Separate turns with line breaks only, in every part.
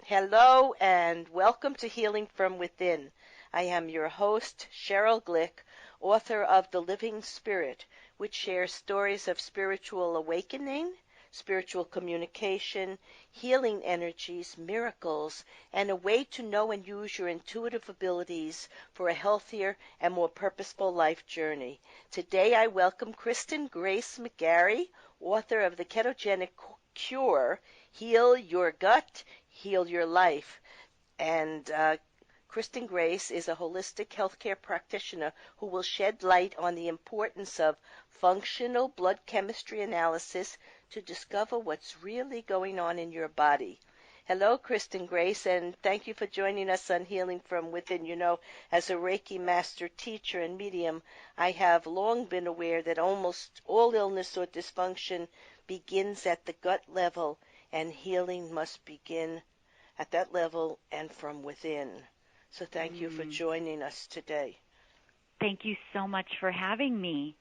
Hello and welcome to Healing from Within. I am your host, Sheryl Glick, author of The Living Spirit, which shares stories of spiritual awakening, spiritual communication, healing energies, miracles, and a way to know and use your intuitive abilities for a healthier and more purposeful life journey. Today I welcome Kristen Grayce McGary, author of the Ketogenic Cure, Heal Your Gut, Heal Your Life. And Kristen Grayce is a holistic healthcare practitioner who will shed light on the importance of functional blood chemistry analysis to discover what's really going on in your body. Hello, Kristen Grayce, and thank you for joining us on Healing from Within. You know, as a Reiki Master Teacher and medium, I have long been aware that almost all illness or dysfunction begins at the gut level, and healing must begin at that level and from within. So thank you for joining us today.
Thank you so much for having me.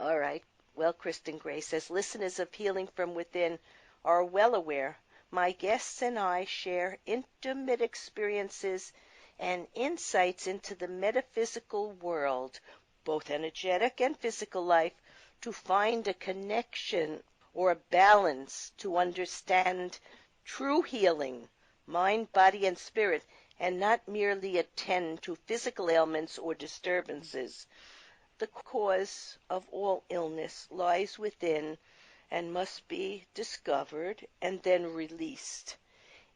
All right. Well, Kristen Grayce, as listeners of Healing from Within are well aware, my guests and I share intimate experiences and insights into the metaphysical world, both energetic and physical life, to find a connection or a balance to understand true healing, mind, body, and spirit, and not merely attend to physical ailments or disturbances. The cause of all illness lies within and must be discovered and then released.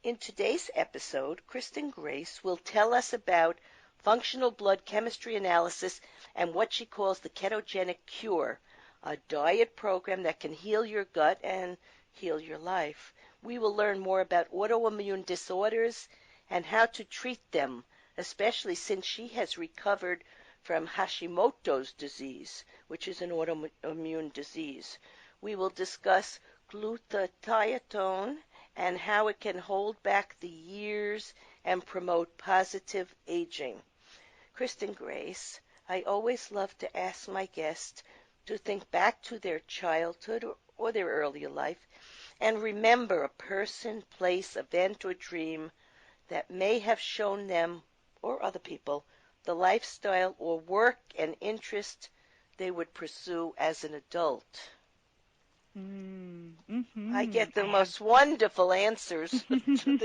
In today's episode, Kristen Grayce will tell us about functional blood chemistry analysis and what she calls the Ketogenic Cure, a diet program that can heal your gut and heal your life. We will learn more about autoimmune disorders and how to treat them, especially since she has recovered from Hashimoto's disease, which is an autoimmune disease. We will discuss glutathione and how it can hold back the years and promote positive aging. Kristen Grayce, I always love to ask my guests to think back to their childhood or their earlier life and remember a person, place, event, or dream that may have shown them or other people the lifestyle or work and interest they would pursue as an adult. I get the most wonderful answers to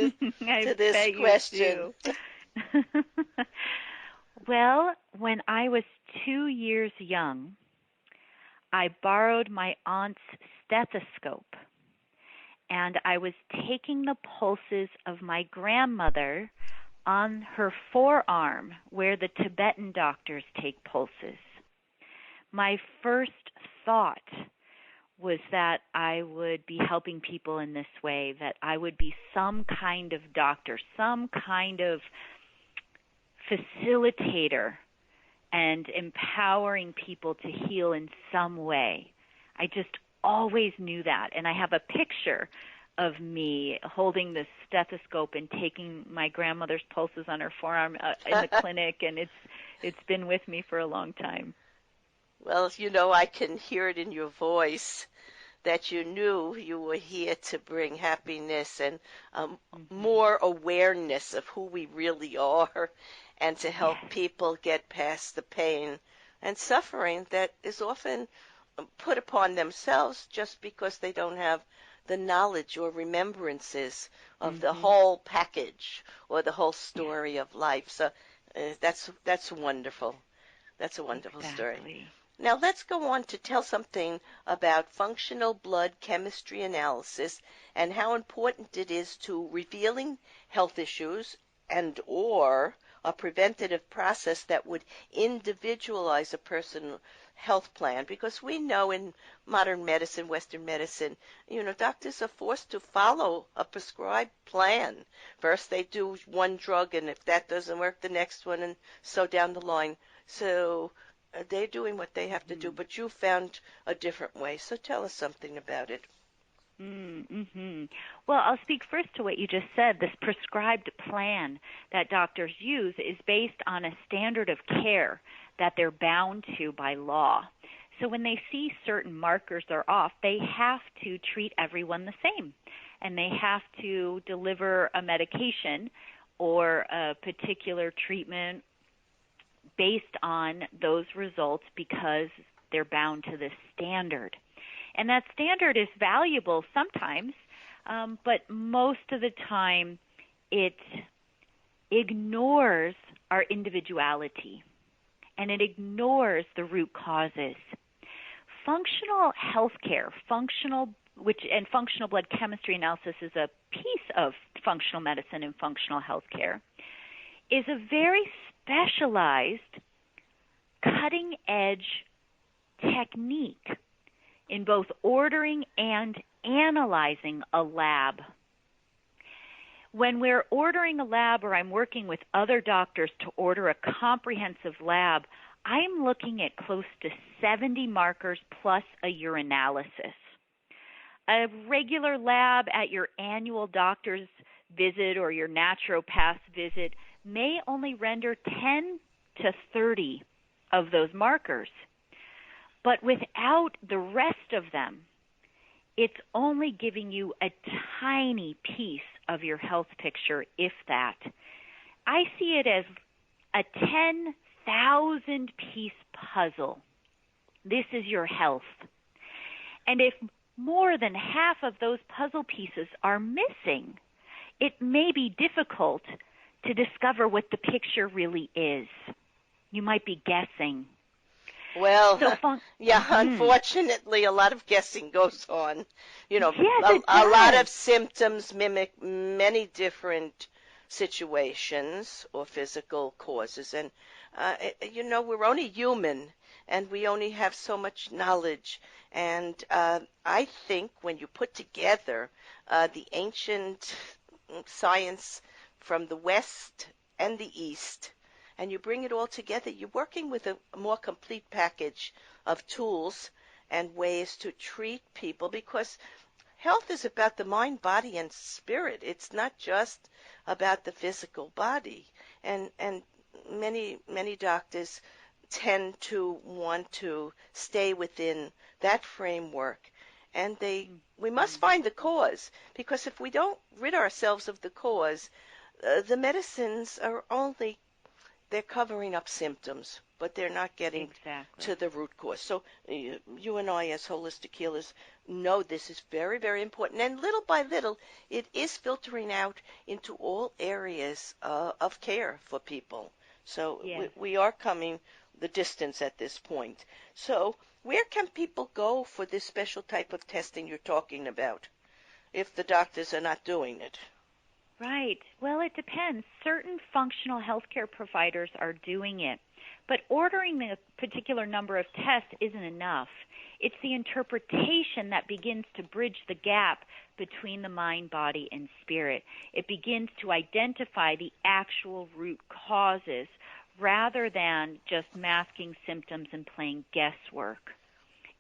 this question.
Well, when I was 2 years young, I borrowed my aunt's stethoscope, and I was taking the pulses of my grandmother on her forearm where the Tibetan doctors take pulses. My first thought was that I would be helping people in this way, that I would be some kind of doctor, some kind of facilitator and empowering people to heal in some way. I just always knew that, and I have a picture of me holding the stethoscope and taking my grandmother's pulses on her forearm in the clinic, and it's been with me for a long time.
Well, you know, I can hear it in your voice that you knew you were here to bring happiness and more awareness of who we really are, and to help people get past the pain and suffering that is often put upon themselves just because they don't have the knowledge or remembrances of the whole package or the whole story of life. So that's wonderful. That's a wonderful story. Now let's go on to tell something about functional blood chemistry analysis and how important it is to revealing health issues and or a preventative process that would individualize a person's health plan, because we know in modern medicine, Western medicine, you know, doctors are forced to follow a prescribed plan. First they do one drug, and if that doesn't work, the next one, and so down the line. So they're doing what they have to do, but you found a different way. So tell us something about it.
Well, I'll speak first to what you just said. This prescribed plan that doctors use is based on a standard of care that they're bound to by law. So when they see certain markers are off, they have to treat everyone the same. and they have to deliver a medication or a particular treatment based on those results because they're bound to this standard. And that standard is valuable sometimes, but most of the time it ignores our individuality and it ignores the root causes. Functional healthcare, functional blood chemistry analysis is a piece of functional medicine and functional healthcare, is a very specialized, cutting-edge technique in both ordering and analyzing a lab. When we're ordering a lab or I'm working with other doctors to order a comprehensive lab, I'm looking at close to 70 markers plus a urinalysis. A regular lab at your annual doctor's visit or your naturopath's visit may only render 10 to 30 of those markers. But without the rest of them, it's only giving you a tiny piece of your health picture, if that. I see it as a 10,000-piece puzzle. This is your health. And if more than half of those puzzle pieces are missing, it may be difficult to discover what the picture really is. You might be guessing.
Well, unfortunately, a lot of guessing goes on.
Yes,
a lot of symptoms mimic many different situations or physical causes. And, we're only human, and we only have so much knowledge. And I think when you put together the ancient science from the West and the East, and you bring it all together, you're working with a more complete package of tools and ways to treat people, because health is about the mind, body, and spirit. It's not just about the physical body. And many doctors tend to want to stay within that framework. And we must find the cause, because if we don't rid ourselves of the cause, the medicines are they're covering up symptoms, but they're not getting to the root cause. So you and I, as holistic healers, know this is very, very important. And little by little, it is filtering out into all areas of care for people. So we are coming the distance at this point. So where can people go for this special type of testing you're talking about if the doctors are not doing it?
Right. Well, it depends. Certain functional healthcare providers are doing it, but ordering a particular number of tests isn't enough. It's the interpretation that begins to bridge the gap between the mind, body, and spirit. It begins to identify the actual root causes rather than just masking symptoms and playing guesswork.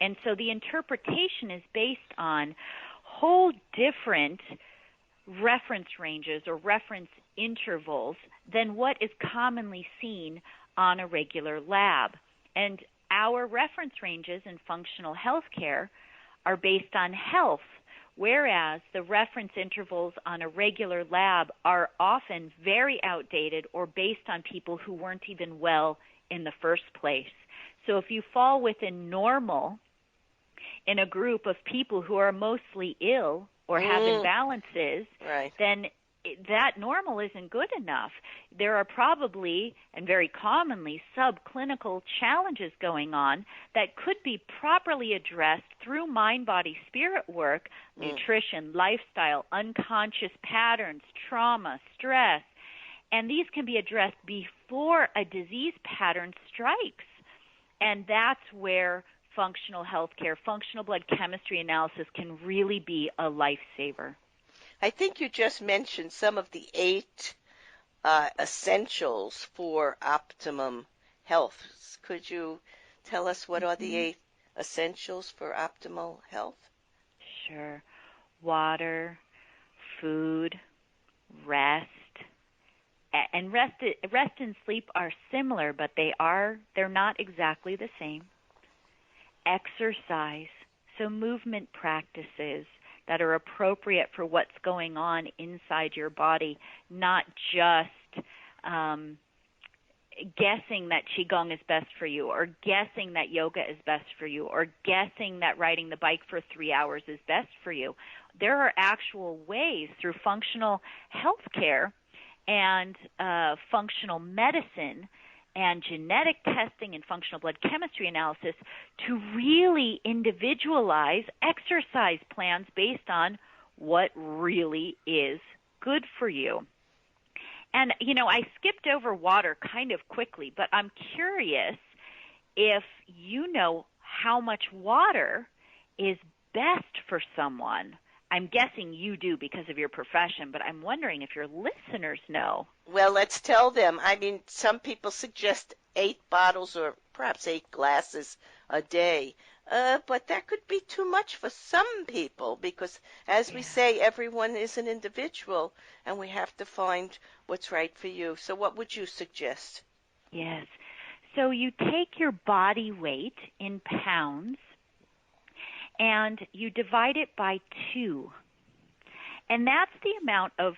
And so the interpretation is based on whole different reference ranges or reference intervals than what is commonly seen on a regular lab. And our reference ranges in functional healthcare are based on health, whereas the reference intervals on a regular lab are often very outdated or based on people who weren't even well in the first place. So if you fall within normal in a group of people who are mostly ill or have imbalances, then that normal isn't good enough. There are probably, and very commonly, subclinical challenges going on that could be properly addressed through mind-body-spirit work, nutrition, lifestyle, unconscious patterns, trauma, stress, and these can be addressed before a disease pattern strikes. And that's where functional healthcare, functional blood chemistry analysis can really be a lifesaver.
I think you just mentioned some of the 8 essentials for optimum health. Could you tell us what are the 8 essentials for optimal health?
Sure. Water, food, rest. And rest and sleep are similar, but they're not exactly the same. Exercise, so movement practices, that are appropriate for what's going on inside your body, not just guessing that Qigong is best for you, or guessing that yoga is best for you, or guessing that riding the bike for 3 hours is best for you. There are actual ways through functional healthcare and functional medicine and genetic testing and functional blood chemistry analysis to really individualize exercise plans based on what really is good for you. And, I skipped over water kind of quickly, but I'm curious if you know how much water is best for someone. I'm guessing you do because of your profession, but I'm wondering if your listeners know.
Well, let's tell them. I mean, some people suggest 8 bottles or perhaps 8 glasses a day. But that could be too much for some people because, as we say, everyone is an individual, and we have to find what's right for you. So what would you suggest?
Yes. So you take your body weight in pounds, and you divide it by 2. And that's the amount of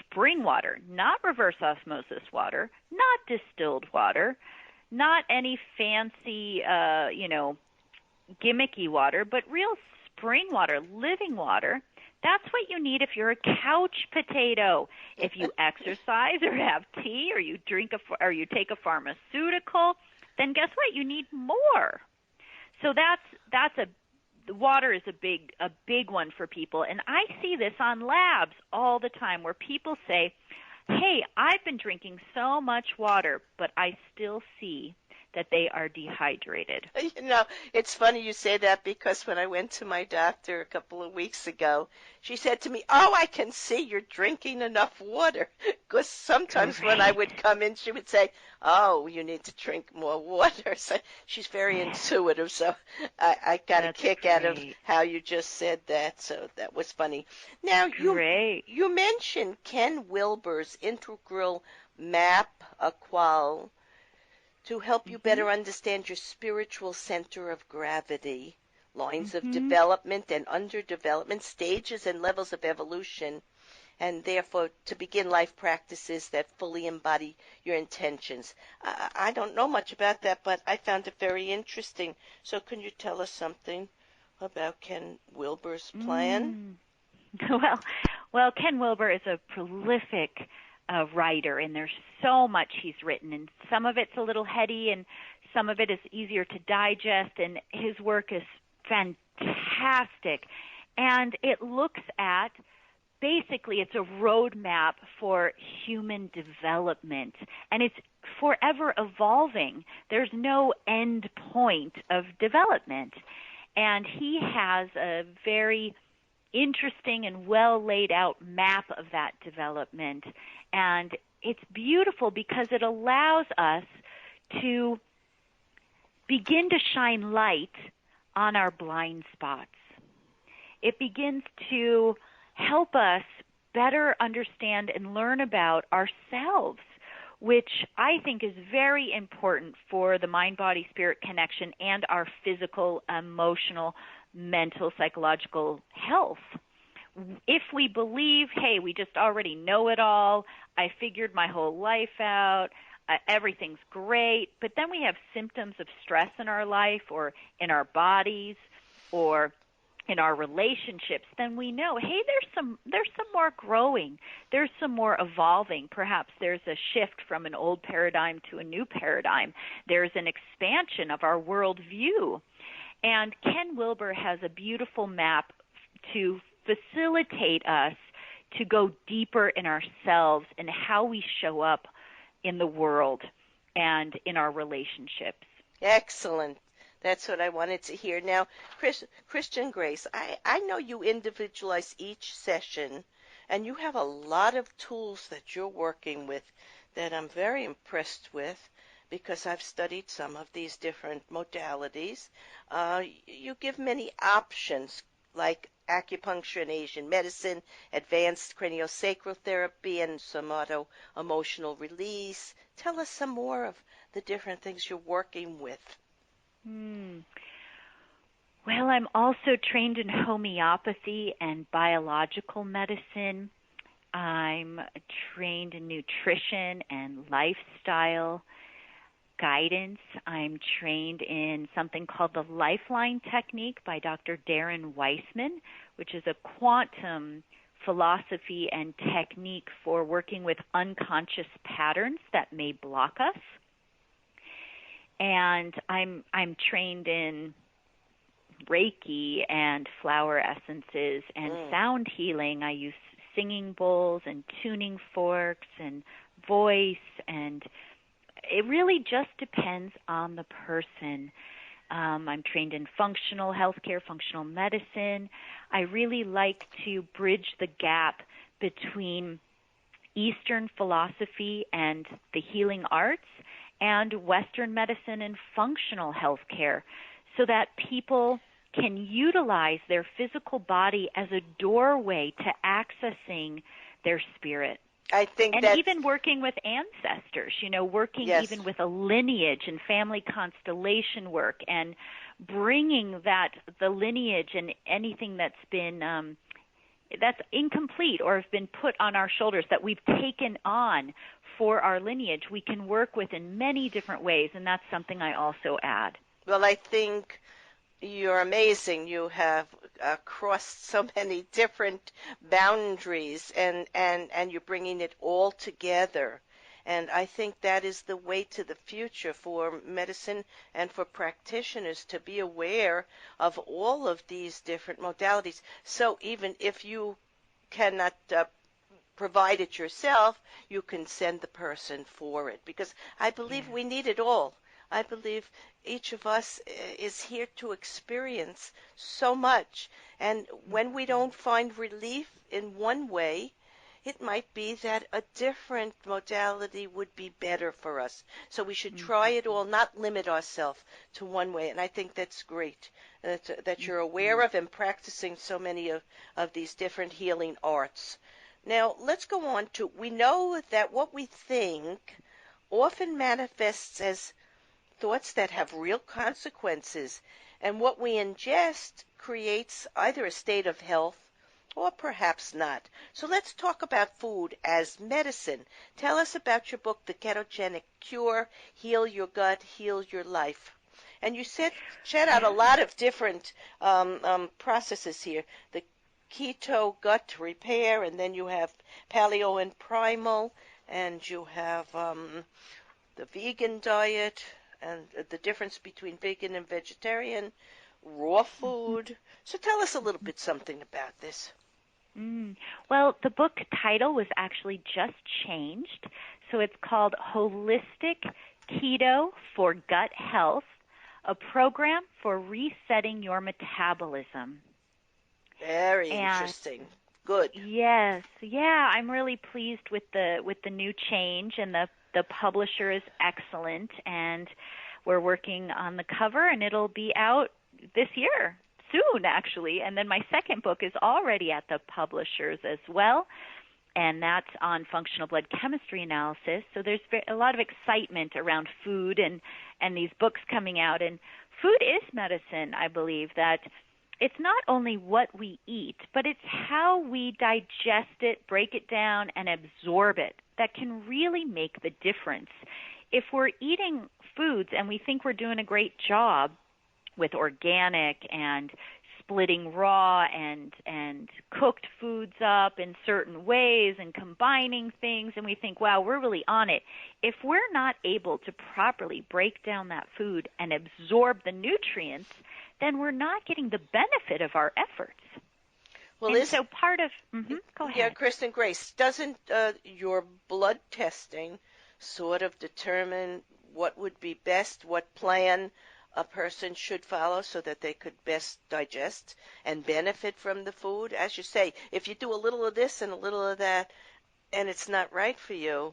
spring water, not reverse osmosis water, not distilled water, not any fancy, gimmicky water, but real spring water, living water. That's what you need if you're a couch potato. If you exercise or have tea or you take a pharmaceutical, then guess what? You need more. So water is a big one for people, and I see this on labs all the time where people say, "Hey, I've been drinking so much water, but I still see that they are dehydrated."
It's funny you say that because when I went to my doctor a couple of weeks ago, she said to me, "Oh, I can see you're drinking enough water." Because sometimes when I would come in, she would say, "Oh, you need to drink more water." So she's very intuitive, so I got a kick out of how you just said that, so that was funny. Now, you mentioned Ken Wilber's integral map qual to help you better understand your spiritual center of gravity, lines of development and underdevelopment, stages and levels of evolution, and therefore to begin life practices that fully embody your intentions. I don't know much about that, but I found it very interesting. So can you tell us something about Ken Wilber's plan?
Well, Ken Wilber is a prolific writer, and there's so much he's written, and some of it's a little heady and some of it is easier to digest, and his work is fantastic. And it looks at, basically, it's a roadmap for human development, and it's forever evolving. There's no end point of development. And he has a very interesting and well laid out map of that development. And it's beautiful because it allows us to begin to shine light on our blind spots. It begins to help us better understand and learn about ourselves, which I think is very important for the mind-body-spirit connection and our physical, emotional, mental, psychological health. If we believe, hey, we just already know it all, I figured my whole life out, everything's great, but then we have symptoms of stress in our life or in our bodies or in our relationships, then we know, hey, there's some more growing, there's some more evolving. Perhaps there's a shift from an old paradigm to a new paradigm. There's an expansion of our worldview. And Ken Wilber has a beautiful map to facilitate us to go deeper in ourselves and how we show up in the world and in our relationships.
Excellent. That's what I wanted to hear. Now, Kristen Grayce, I know you individualize each session, and you have a lot of tools that you're working with that I'm very impressed with because I've studied some of these different modalities. You give many options like acupuncture and Asian medicine, advanced craniosacral therapy, and somato emotional release. Tell us some more of the different things you're working with.
Well, I'm also trained in homeopathy and biological medicine. I'm trained in nutrition and lifestyle guidance. I'm trained in something called the Lifeline Technique by Dr. Darren Weissman, which is a quantum philosophy and technique for working with unconscious patterns that may block us. And I'm trained in Reiki and flower essences and sound healing. I use singing bowls and tuning forks and voice, and it really just depends on the person. I'm trained in functional healthcare, functional medicine. I really like to bridge the gap between Eastern philosophy and the healing arts and Western medicine and functional healthcare so that people can utilize their physical body as a doorway to accessing their spirit.
I think
and even working with ancestors, working even with a lineage and family constellation work and bringing the lineage and anything that's been that's incomplete or has been put on our shoulders that we've taken on for our lineage, we can work with in many different ways, and that's something I also add.
Well, I think you're amazing. You have crossed so many different boundaries, and you're bringing it all together. And I think that is the way to the future for medicine and for practitioners, to be aware of all of these different modalities. So even if you cannot provide it yourself, you can send the person for it, because I believe we need it all. I believe each of us is here to experience so much, and when we don't find relief in one way, it might be that a different modality would be better for us. So we should try it all, not limit ourselves to one way, and I think that's great that you're aware of and practicing so many of these different healing arts. Now, let's go on to, we know that what we think often manifests as thoughts that have real consequences, and what we ingest creates either a state of health or perhaps not. So let's talk about food as medicine. Tell us about your book, The Ketogenic Cure, Heal Your Gut, Heal Your Life. And you shed out a lot of different processes here. The keto gut repair, and then you have paleo and primal, and you have the vegan diet, and the difference between vegan and vegetarian, raw food. So tell us a little bit something about this.
Well, the book title was actually just changed. So it's called Holistic Keto for Gut Health, a program for resetting your metabolism.
Very interesting. Good.
Yes. Yeah, I'm really pleased with the new change, and the publisher is excellent, and we're working on the cover, and it'll be out this year, soon actually. And then my second book is already at the publishers as well, and that's on functional blood chemistry analysis. So there's a lot of excitement around food and these books coming out. And food is medicine, I believe, that it's not only what we eat, but it's how we digest it, break it down, and absorb it that can really make the difference. If we're eating foods and we think we're doing a great job with organic and splitting raw and cooked foods up in certain ways and combining things, and we think, wow, we're really on it. If we're not able to properly break down that food and absorb the nutrients, then we're not getting the benefit of our efforts.
Well,
and so part of, go ahead.
Yeah, Kristen Grayce, doesn't your blood testing sort of determine what would be best, what plan a person should follow so that they could best digest and benefit from the food? As you say, if you do a little of this and a little of that and it's not right for you,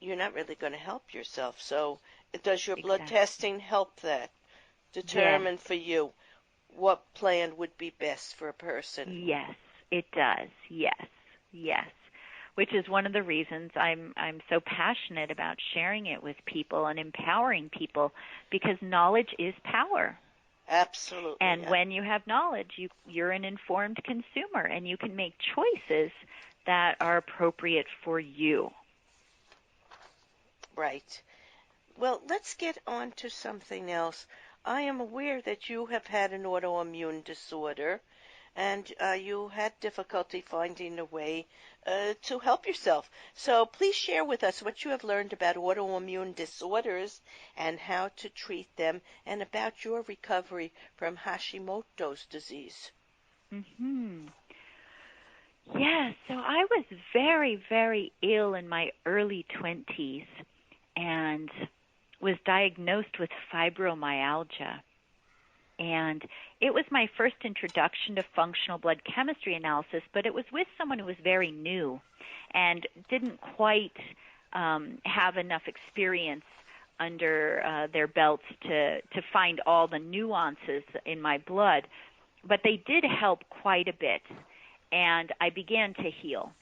you're not really going to help yourself. So does your blood testing help that determine for you what plan would be best for a person?
Yes, it does. Yes. Which is one of the reasons I'm so passionate about sharing it with people and empowering people, because knowledge is power.
Absolutely.
And when you have knowledge, you're an informed consumer, and you can make choices that are appropriate for you.
Right. Well, let's get on to something else. I am aware that you have had an autoimmune disorder, and you had difficulty finding a way to help yourself. So please share with us what you have learned about autoimmune disorders and how to treat them, and about your recovery from Hashimoto's disease.
Yeah, so I was very, very ill in my early 20s and was diagnosed with fibromyalgia. And it was my first introduction to functional blood chemistry analysis, but it was with someone who was very new and didn't quite have enough experience under their belts to find all the nuances in my blood. But they did help quite a bit, and I began to heal.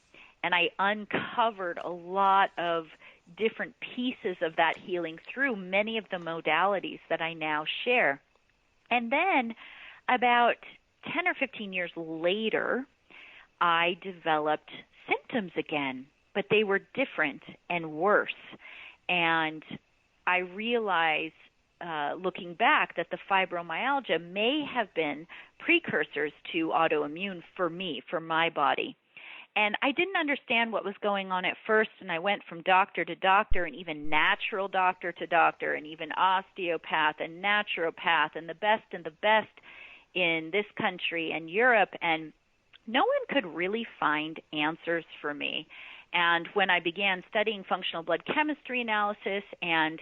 And I uncovered a lot of different pieces of that healing through many of the modalities that I now share. And then about 10 or 15 years later, I developed symptoms again, but they were different and worse. And I realized, looking back, that the fibromyalgia may have been precursors to autoimmune for me, for my body. And I didn't understand what was going on at first, and I went from doctor to doctor, and even natural doctor to doctor, and even osteopath and naturopath, and the best in this country and Europe, and no one could really find answers for me. And when I began studying functional blood chemistry analysis, and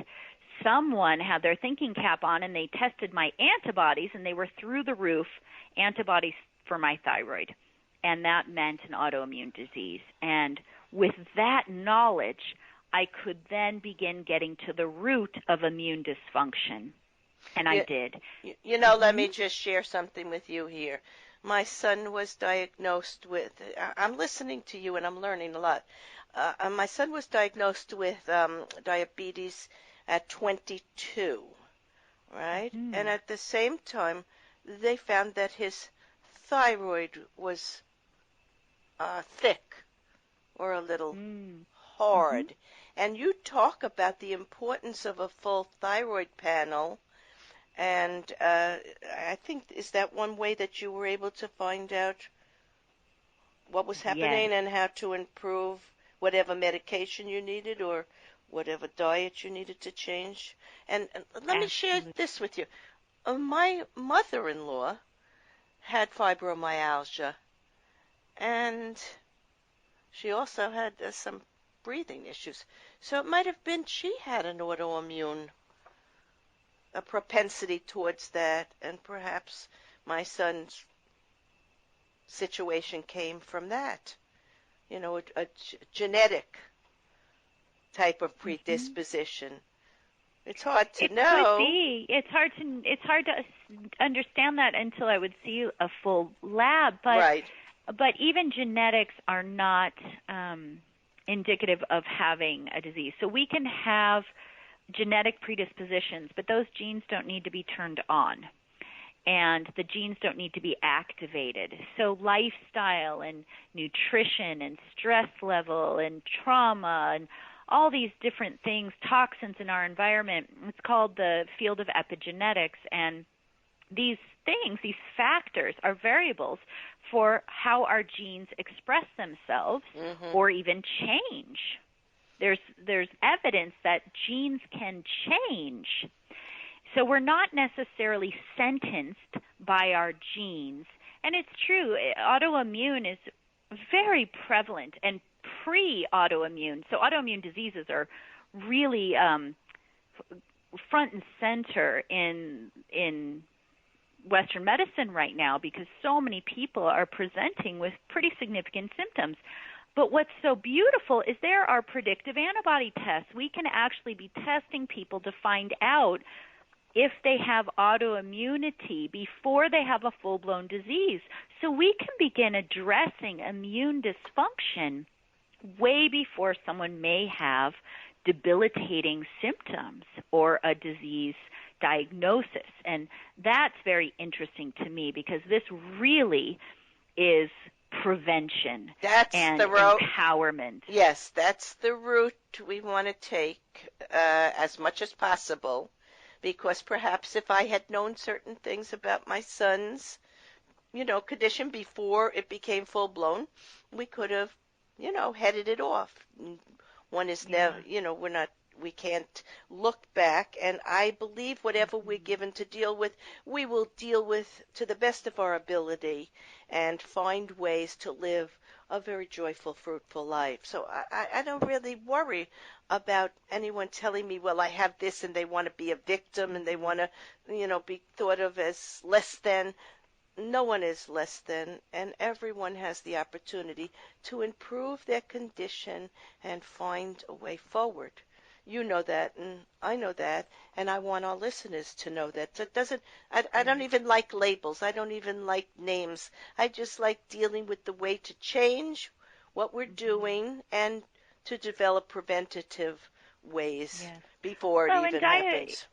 someone had their thinking cap on and they tested my antibodies, and they were through the roof, antibodies for my thyroid. And that meant an autoimmune disease. And with that knowledge, I could then begin getting to the root of immune dysfunction. And I did.
Let me just share something with you here. My son was diagnosed with, I'm listening to you and I'm learning a lot. My son was diagnosed with diabetes at 22, right?
Mm-hmm.
And at the same time, they found that his thyroid was thick or a little hard.
Mm-hmm.
And you talk about the importance of a full thyroid panel, and I think, is that one way that you were able to find out what was happening?
Yes.
And how to improve whatever medication you needed or whatever diet you needed to change? And let me share this with you. My mother-in-law had fibromyalgia, and she also had some breathing issues. So it might have been she had an autoimmune, a propensity towards that, and perhaps my son's situation came from that. A genetic type of predisposition. It's hard to know.
It could be. It's hard to understand that until I would see a full lab. But
Right.
But even genetics are not indicative of having a disease. So we can have genetic predispositions, but those genes don't need to be turned on, and the genes don't need to be activated. So lifestyle and nutrition and stress level and trauma and all these different things, toxins in our environment, it's called the field of epigenetics, and these things, these factors, are variables for how our genes express themselves or even change. There's evidence that genes can change. So we're not necessarily sentenced by our genes. And it's true, autoimmune is very prevalent and pre-autoimmune. So autoimmune diseases are really front and center in Western medicine right now, because so many people are presenting with pretty significant symptoms. But what's so beautiful is there are predictive antibody tests. We can actually be testing people to find out if they have autoimmunity before they have a full-blown disease. So we can begin addressing immune dysfunction way before someone may have debilitating symptoms or a disease diagnosis. And that's very interesting to me because this really is prevention and empowerment.
Yes, that's the route we want to take as much as possible, because perhaps if I had known certain things about my son's, condition before it became full-blown, we could have, headed it off. One is never, we can't look back, and I believe whatever we're given to deal with, we will deal with to the best of our ability and find ways to live a very joyful, fruitful life. So I don't really worry about anyone telling me, well, I have this, and they want to be a victim, and they want to, be thought of as less than. No one is less than, and everyone has the opportunity to improve their condition and find a way forward. You know that, and I know that, and I want our listeners to know that. So I don't even like labels. I don't even like names. I just like dealing with the way to change what we're doing and to develop preventative ways before it even happens.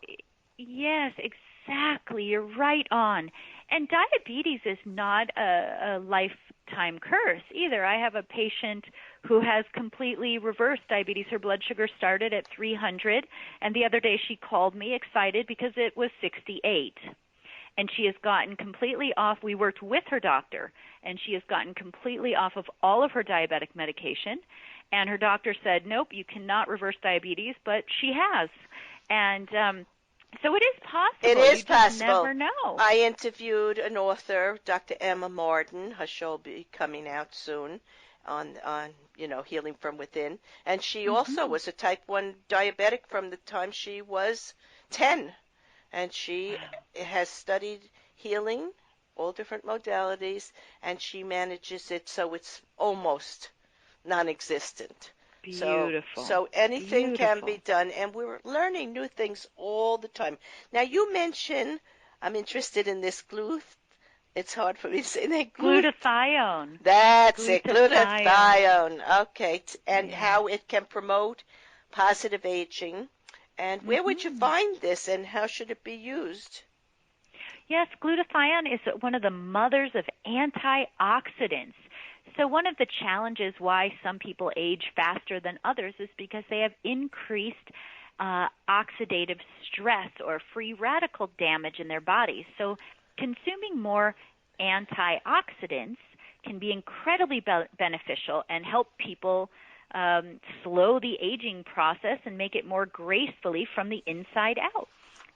Yes, exactly. You're right on. And diabetes is not a lifetime curse either. I have a patient who has completely reversed diabetes. Her blood sugar started at 300, and the other day she called me excited because it was 68. And she has gotten completely off. We worked with her doctor, and she has gotten completely off of all of her diabetic medication. And her doctor said, nope, you cannot reverse diabetes, but she has. And so it is possible.
It is
possible. Just never know.
I interviewed an author, Dr. Emma Martin. Her show will be coming out soon on Healing from Within. And she also was a type 1 diabetic from the time she was 10. And she has studied healing, all different modalities, and she manages it so it's almost non-existent.
Beautiful.
So anything can be done, and we're learning new things all the time. Now, you mentioned, I'm interested in this it's hard for me to say that.
Glutathione.
That's it, glutathione. Okay, and how it can promote positive aging. And where would you find this, and how should it be used?
Yes, glutathione is one of the mothers of antioxidants. So one of the challenges why some people age faster than others is because they have increased oxidative stress or free radical damage in their bodies. So consuming more antioxidants can be incredibly beneficial and help people slow the aging process and make it more gracefully from the inside out.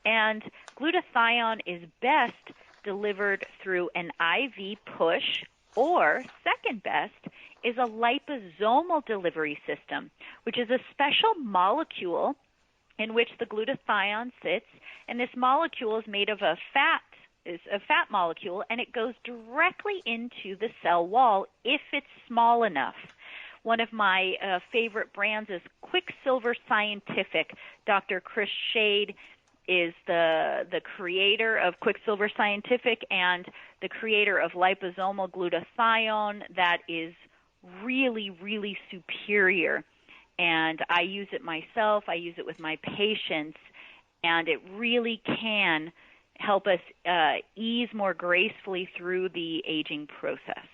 And glutathione is best delivered through an IV push, or second best is a liposomal delivery system, which is a special molecule in which the glutathione sits, and this molecule is made of a fat molecule, and it goes directly into the cell wall if it's small enough. One of my favorite brands is Quicksilver Scientific. Dr. Chris Shade is the creator of Quicksilver Scientific and the creator of liposomal glutathione that is really, really superior. And I use it myself. I use it with my patients, and it really can help us ease more gracefully through the aging process.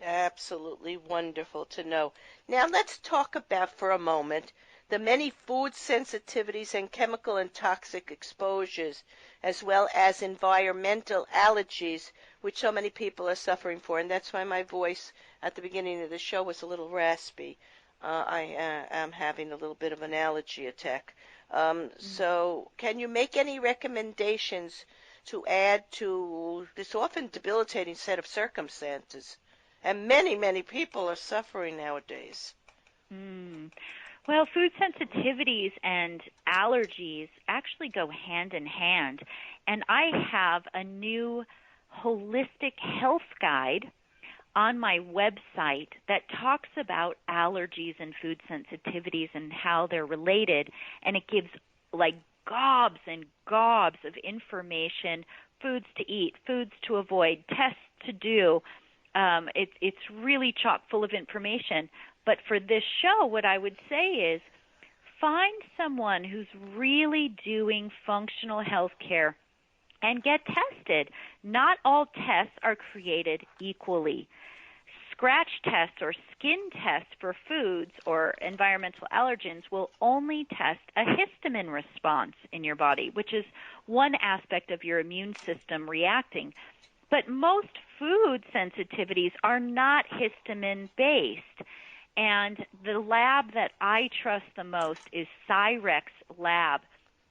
Absolutely wonderful to know. Now let's talk about for a moment the many food sensitivities and chemical and toxic exposures, as well as environmental allergies, which so many people are suffering for. And that's why my voice at the beginning of the show was a little raspy. I am having a little bit of an allergy attack. So can you make any recommendations to add to this often debilitating set of circumstances? And many, many people are suffering nowadays.
Well, food sensitivities and allergies actually go hand in hand. And I have a new holistic health guide on my website that talks about allergies and food sensitivities and how they're related. And it gives like gobs and gobs of information, foods to eat, foods to avoid, tests to do. It's really chock full of information. But for this show, what I would say is find someone who's really doing functional health care and get tested. Not all tests are created equally. Scratch tests or skin tests for foods or environmental allergens will only test a histamine response in your body, which is one aspect of your immune system reacting. But most food sensitivities are not histamine-based. And the lab that I trust the most is Cyrex Lab.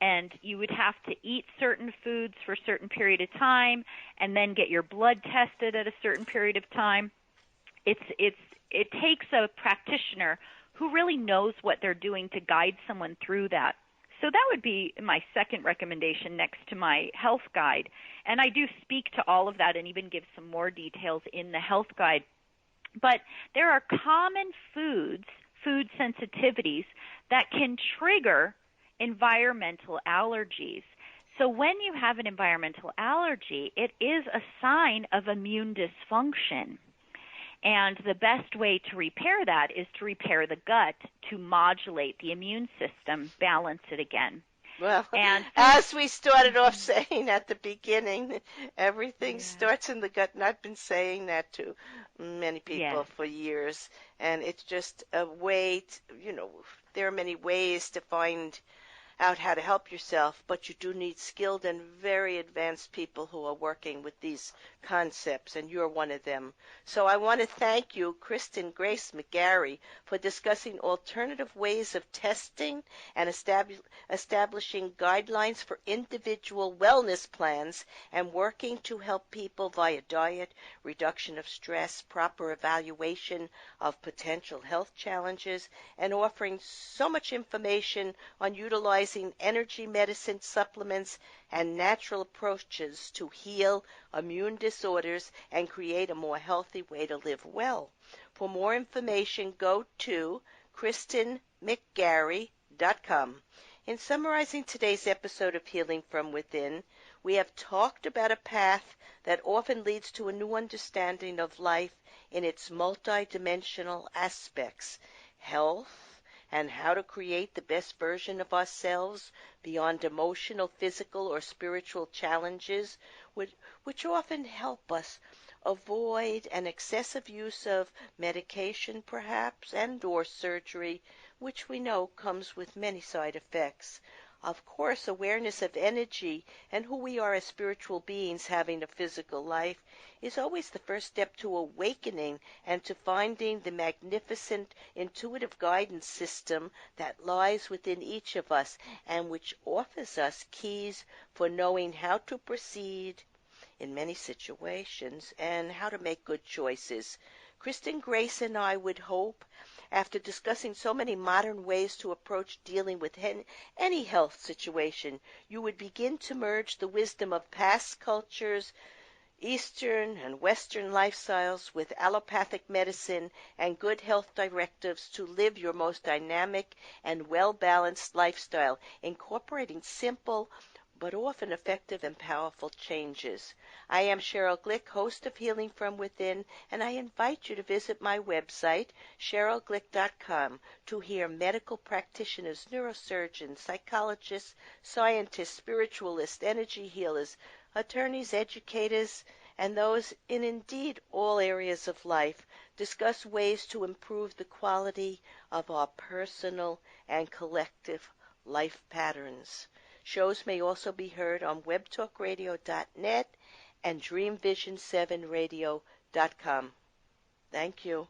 And you would have to eat certain foods for a certain period of time and then get your blood tested at a certain period of time. It takes a practitioner who really knows what they're doing to guide someone through that. So that would be my second recommendation next to my health guide. And I do speak to all of that and even give some more details in the health guide. But there are common food sensitivities that can trigger environmental allergies. So when you have an environmental allergy, it is a sign of immune dysfunction. And the best way to repair that is to repair the gut, to modulate the immune system, balance it again.
Well, and as we started off saying at the beginning, everything starts in the gut, and I've been saying that to many people for years. And it's just a way, there are many ways to find out how to help yourself, but you do need skilled and very advanced people who are working with these concepts, and you're one of them. So I want to thank you, Kristen Grayce McGary, for discussing alternative ways of testing and establishing guidelines for individual wellness plans and working to help people via diet, reduction of stress, proper evaluation of potential health challenges, and offering so much information on utilizing energy medicine supplements and natural approaches to heal immune disorders and create a more healthy way to live well. For more information, go to KristenMcGary.com. In summarizing today's episode of Healing from Within, we have talked about a path that often leads to a new understanding of life in its multidimensional aspects: health, and how to create the best version of ourselves beyond emotional, physical, or spiritual challenges, which often help us avoid an excessive use of medication, perhaps, and or surgery, which we know comes with many side effects. Of course, awareness of energy and who we are as spiritual beings having a physical life is always the first step to awakening and to finding the magnificent intuitive guidance system that lies within each of us and which offers us keys for knowing how to proceed in many situations and how to make good choices. Kristen Grayce and I would hope, after discussing so many modern ways to approach dealing with any health situation, you would begin to merge the wisdom of past cultures, Eastern and Western lifestyles with allopathic medicine and good health directives to live your most dynamic and well-balanced lifestyle, incorporating simple but often effective and powerful changes. I am Sheryl Glick, host of Healing from Within, and I invite you to visit my website, SherylGlick.com, to hear medical practitioners, neurosurgeons, psychologists, scientists, spiritualists, energy healers, attorneys, educators, and those in indeed all areas of life discuss ways to improve the quality of our personal and collective life patterns. Shows may also be heard on webtalkradio.net and dreamvision7radio.com. Thank you.